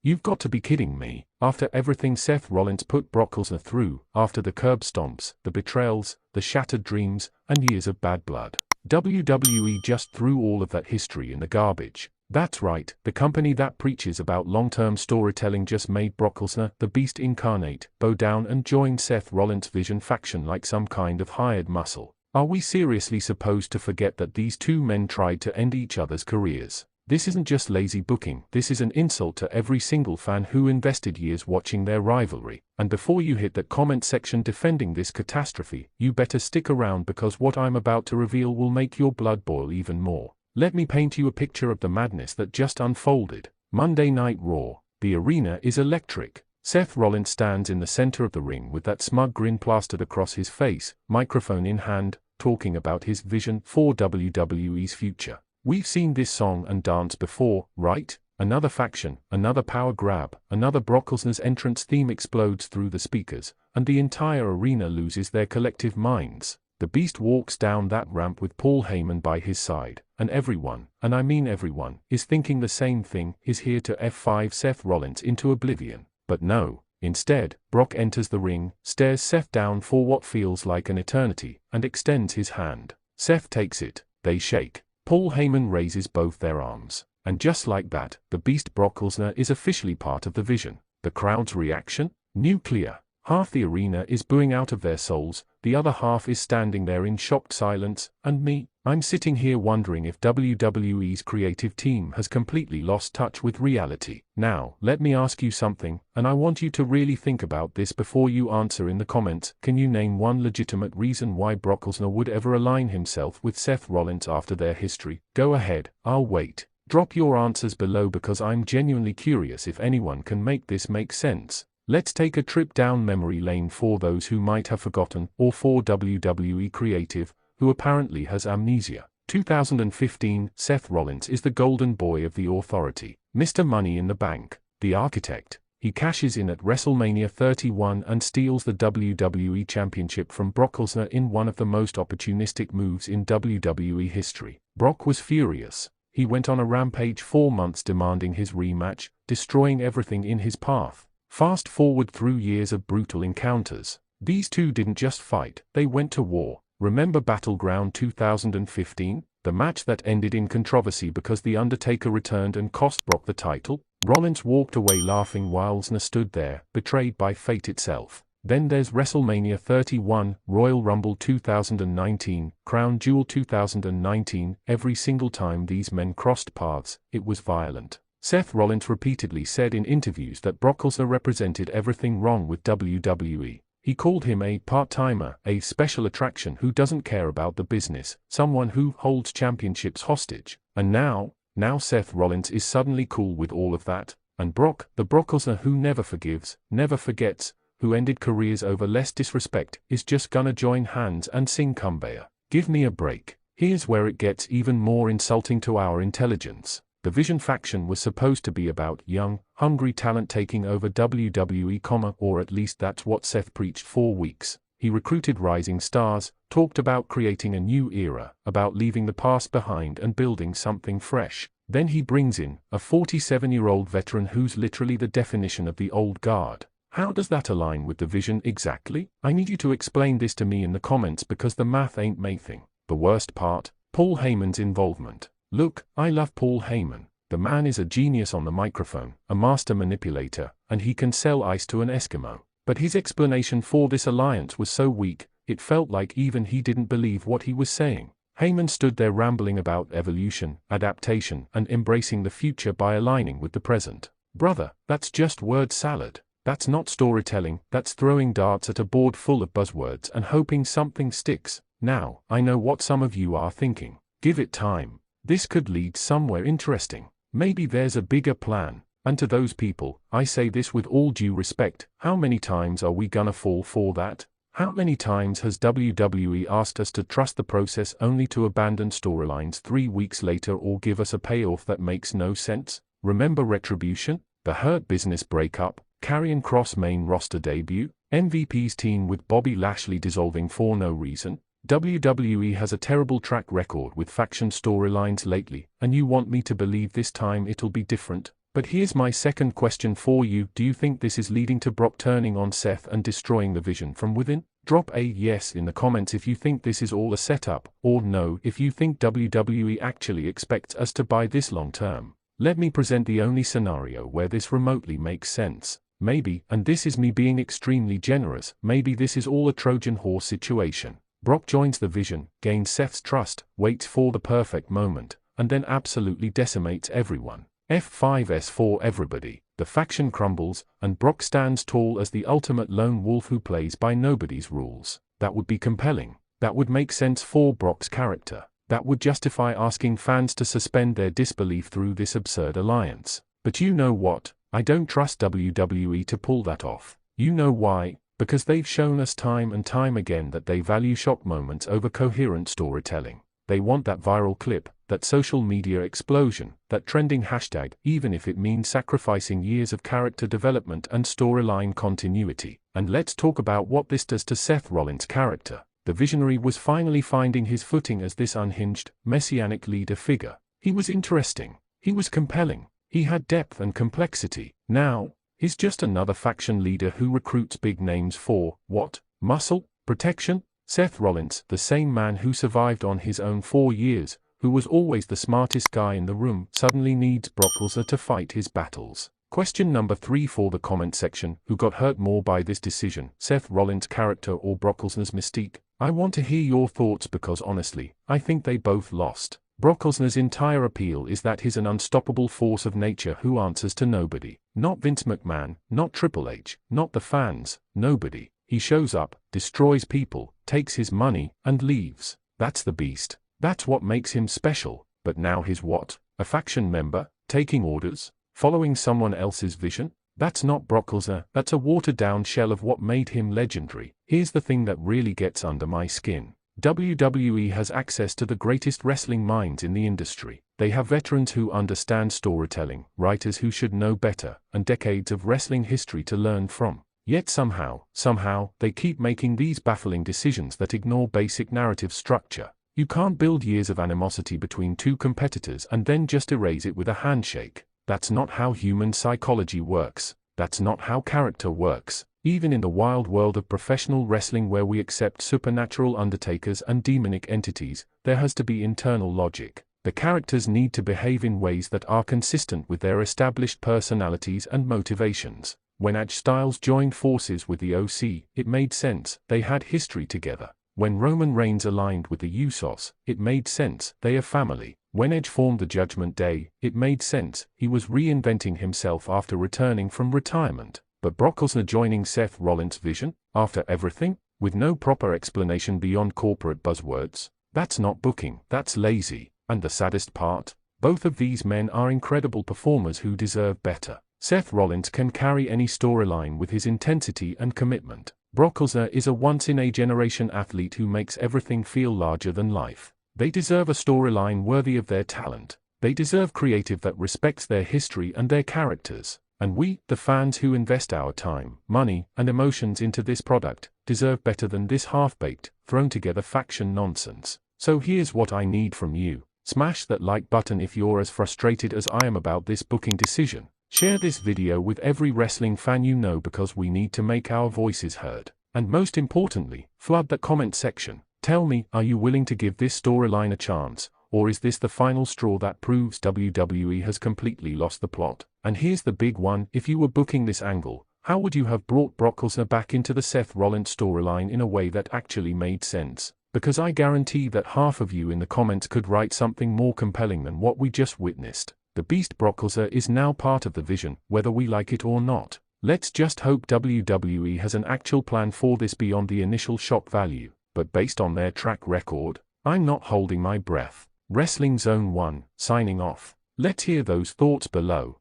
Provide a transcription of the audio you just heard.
You've got to be kidding me. After everything Seth Rollins put Brock Lesnar through, after the curb stomps, the betrayals, the shattered dreams, and years of bad blood, WWE just threw all of that history in the garbage. That's right, the company that preaches about long-term storytelling just made Brock Lesnar, the Beast incarnate, bow down and join Seth Rollins' Vision faction like some kind of hired muscle. Are we seriously supposed to forget that these two men tried to end each other's careers? This isn't just lazy booking, this is an insult to every single fan who invested years watching their rivalry. And before you hit that comment section defending this catastrophe, you better stick around because what I'm about to reveal will make your blood boil even more. Let me paint you a picture of the madness that just unfolded. Monday Night Raw. The arena is electric. Seth Rollins stands in the center of the ring with that smug grin plastered across his face, microphone in hand, talking about his vision for WWE's future. We've seen this song and dance before, right? Another faction, another power grab, another Brock Lesnar's entrance theme explodes through the speakers, and the entire arena loses their collective minds. The Beast walks down that ramp with Paul Heyman by his side, and everyone, and I mean everyone, is thinking the same thing, is here to F5 Seth Rollins into oblivion. But no. Instead, Brock enters the ring, stares Seth down for what feels like an eternity, and extends his hand. Seth takes it. They shake. Paul Heyman raises both their arms. And just like that, the Beast Brock Lesnar is officially part of the Vision. The crowd's reaction? Nuclear. Half the arena is booing out of their souls, the other half is standing there in shocked silence, and me, I'm sitting here wondering if WWE's creative team has completely lost touch with reality. Now, let me ask you something, and I want you to really think about this before you answer in the comments. Can you name one legitimate reason why Brock Lesnar would ever align himself with Seth Rollins after their history? Go ahead, I'll wait. Drop your answers below because I'm genuinely curious if anyone can make this make sense. Let's take a trip down memory lane for those who might have forgotten, or for WWE creative, who apparently has amnesia. 2015, Seth Rollins is the golden boy of the authority, Mr. Money in the Bank, the architect. He cashes in at WrestleMania 31 and steals the WWE Championship from Brock Lesnar in one of the most opportunistic moves in WWE history. Brock was furious. He went on a rampage 4 months demanding his rematch, destroying everything in his path. Fast forward through years of brutal encounters. These two didn't just fight, they went to war. Remember Battleground 2015? The match that ended in controversy because The Undertaker returned and cost Brock the title? Rollins walked away laughing while Lesnar stood there, betrayed by fate itself. Then there's WrestleMania 31, Royal Rumble 2019, Crown Jewel 2019. Every single time these men crossed paths, it was violent. Seth Rollins repeatedly said in interviews that Brock Lesnar represented everything wrong with WWE. He called him a part-timer, a special attraction who doesn't care about the business, someone who holds championships hostage. And now Seth Rollins is suddenly cool with all of that. And Brock, the Brock Lesnar who never forgives, never forgets, who ended careers over less disrespect, is just gonna join hands and sing Kumbaya. Give me a break. Here's where it gets even more insulting to our intelligence. The Vision faction was supposed to be about young, hungry talent taking over WWE, or at least that's what Seth preached for weeks. He recruited rising stars, talked about creating a new era, about leaving the past behind and building something fresh. Then he brings in a 47-year-old veteran who's literally the definition of the old guard. How does that align with the Vision exactly? I need you to explain this to me in the comments because the math ain't mathing. The worst part? Paul Heyman's involvement. Look, I love Paul Heyman. The man is a genius on the microphone, a master manipulator, and he can sell ice to an Eskimo. But his explanation for this alliance was so weak, it felt like even he didn't believe what he was saying. Heyman stood there rambling about evolution, adaptation, and embracing the future by aligning with the present. Brother, that's just word salad. That's not storytelling, that's throwing darts at a board full of buzzwords and hoping something sticks. Now, I know what some of you are thinking. Give it time. This could lead somewhere interesting. Maybe there's a bigger plan. And to those people, I say this with all due respect, how many times are we gonna fall for that? How many times has WWE asked us to trust the process only to abandon storylines 3 weeks later or give us a payoff that makes no sense? Remember Retribution? The Hurt Business breakup, Karrion Kross main roster debut, MVP's team with Bobby Lashley dissolving for no reason? WWE has a terrible track record with faction storylines lately, and you want me to believe this time it'll be different? But here's my second question for you. Do you think this is leading to Brock turning on Seth and destroying the Vision from within? Drop a yes in the comments if you think this is all a setup, or no if you think WWE actually expects us to buy this long term. Let me present the only scenario where this remotely makes sense. Maybe, and this is me being extremely generous, maybe this is all a Trojan horse situation. Brock joins the Vision, gains Seth's trust, waits for the perfect moment, and then absolutely decimates everyone. F5S for everybody. The faction crumbles, and Brock stands tall as the ultimate lone wolf who plays by nobody's rules. That would be compelling. That would make sense for Brock's character. That would justify asking fans to suspend their disbelief through this absurd alliance. But you know what? I don't trust WWE to pull that off. You know why? Because they've shown us time and time again that they value shock moments over coherent storytelling. They want that viral clip, that social media explosion, that trending hashtag, even if it means sacrificing years of character development and storyline continuity. And let's talk about what this does to Seth Rollins' character. The Visionary was finally finding his footing as this unhinged, messianic leader figure. He was interesting. He was compelling. He had depth and complexity. Now, he's just another faction leader who recruits big names for, what? Muscle? Protection? Seth Rollins, the same man who survived on his own 4 years, who was always the smartest guy in the room, suddenly needs Brock Lesnar to fight his battles. Question number 3 for the comment section: who got hurt more by this decision, Seth Rollins' character or Brock Lesnar's mystique? I want to hear your thoughts because honestly, I think they both lost. Brock Lesnar's entire appeal is that he's an unstoppable force of nature who answers to nobody. Not Vince McMahon, not Triple H, not the fans, nobody. He shows up, destroys people, takes his money, and leaves. That's the beast. That's what makes him special. But now he's what? A faction member, taking orders, following someone else's vision? That's not Brock Lesnar. That's a watered-down shell of what made him legendary. Here's the thing that really gets under my skin. WWE has access to the greatest wrestling minds in the industry. They have veterans who understand storytelling, writers who should know better, and decades of wrestling history to learn from. Yet somehow, they keep making these baffling decisions that ignore basic narrative structure. You can't build years of animosity between two competitors and then just erase it with a handshake. That's not how human psychology works. That's not how character works. Even in the wild world of professional wrestling where we accept supernatural undertakers and demonic entities, there has to be internal logic. The characters need to behave in ways that are consistent with their established personalities and motivations. When Edge Styles joined forces with the OC, it made sense. They had history together. When Roman Reigns aligned with the Usos, it made sense. They are family. When Edge formed the Judgment Day, it made sense. He was reinventing himself after returning from retirement. But Brock Lesnar joining Seth Rollins' Vision, after everything, with no proper explanation beyond corporate buzzwords? That's not booking. That's lazy. And the saddest part? Both of these men are incredible performers who deserve better. Seth Rollins can carry any storyline with his intensity and commitment. Brock Lesnar is a once-in-a-generation athlete who makes everything feel larger than life. They deserve a storyline worthy of their talent. They deserve creative that respects their history and their characters. And we, the fans who invest our time, money, and emotions into this product, deserve better than this half-baked, thrown-together faction nonsense. So here's what I need from you. Smash that like button if you're as frustrated as I am about this booking decision. Share this video with every wrestling fan you know because we need to make our voices heard. And most importantly, flood the comment section. Tell me, are you willing to give this storyline a chance, or is this the final straw that proves WWE has completely lost the plot? And here's the big one: if you were booking this angle, how would you have brought Brock Lesnar back into the Seth Rollins storyline in a way that actually made sense? Because I guarantee that half of you in the comments could write something more compelling than what we just witnessed. The beast Brock Lesnar is now part of the Vision, whether we like it or not. Let's just hope WWE has an actual plan for this beyond the initial shock value. But based on their track record, I'm not holding my breath. Wrestling Zone 1, signing off. Let's hear those thoughts below.